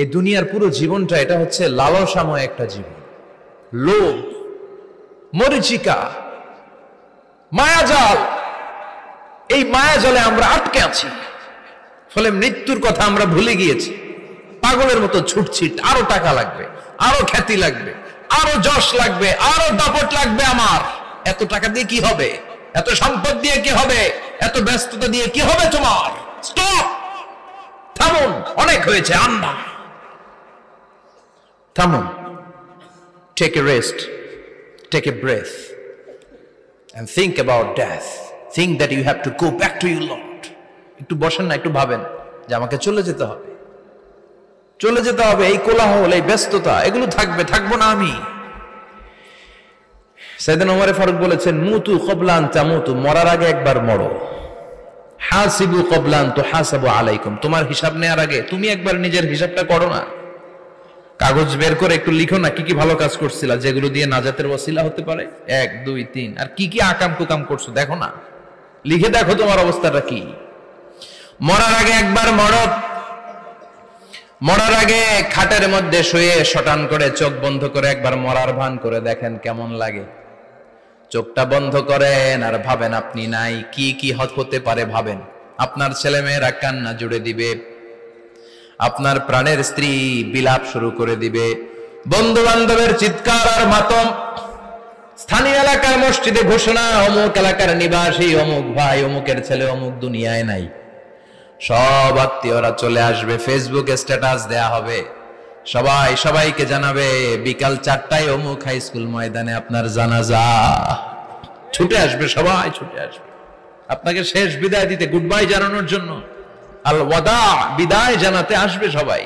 এই দুনিয়ার পুরো জীবনটা এটা হচ্ছে লালসাময় একটা জীবন, লোভ, মরিচিকা, মায়াজাল। এই মায়াজালে আমরা আটকে আছি, ফলে মৃত্যুর কথা আমরা ভুলে গিয়েছি। পাগলের মতো ছুটছি, আরো টাকা লাগবে, আরো খ্যাতি লাগবে, আরো যশ লাগবে, আরো দাপট লাগবে। আমার এত টাকা দিয়ে কি হবে, এত সম্পদ দিয়ে কি হবে, এত ব্যস্ততা দিয়ে কি হবে তোমার? স্টপ, থামুন, অনেক হয়েছে, আন্না, থামুন। Take a rest, take a breath and think about death. Think that you have to go back to your Lord. একটু বসেন না, একটু ভাবেন যে আমাকে চলে যেতে হবে, চলে যেতে হবে। এই কোলাহল, এই ব্যস্ততা, এগুলো থাকবে, থাকবো না আমি। সাইয়েদনা ওমর ফারুক বলেছেন, মুতু ক্বাবলা আন তামুতু, মরার আগে একবার মরো। হাসিবু ক্বাবলা আন তুহাসাবু আলাইকুম, তোমার হিসাব নেওয়ার আগে তুমি একবার নিজের হিসাবটা করো না। কাগজ বের করে একটু লিখো না কি কি ভালো কাজ করছিলা, যেগুলো দিয়ে নাজাতের ওসিলা হতে পারে। 1 2 3, আর কি কি আকাম কুকাম করছো দেখো না, লিখে দেখো তোমার অবস্থাটা কি। মরার আগে একবার মরো। মরার আগে খাটের মধ্যে শুয়ে শটান করে চোখ বন্ধ করে একবার মরার ভান করে দেখেন কেমন লাগে। চোখটা বন্ধ করেন আর ভাবেন আপনি নাই, কি কি হতে পারে ভাবেন। আপনার ছেলে মেয়েরা কান্না জুড়ে দিবে, আপনার প্রাণের স্ত্রী বিলাপ শুরু করে দিবে, বন্ধু বান্ধবের চিৎকার আর মাতম, স্থানীয় এলাকার মসজিদে ঘোষণা, অমুক এলাকার নিবাসী অমুক ভাই অমুকের ছেলে অমুক দুনিয়ায় নাই। সব আত্মীয়রা চলে আসবে, ফেসবুকে স্ট্যাটাস দেয়া হবে, সবাই সবাইকে জানাবে বিকাল 4টায় অমুক হাই স্কুল ময়দানে আপনার জানাজা। ছুটে আসবে, সবাই ছুটে আসবে আপনাকে শেষ বিদায় দিতে, গুড বাই জানানোর জন্য, আল ওয়াদা, বিদায় জানাতে আসবে সবাই।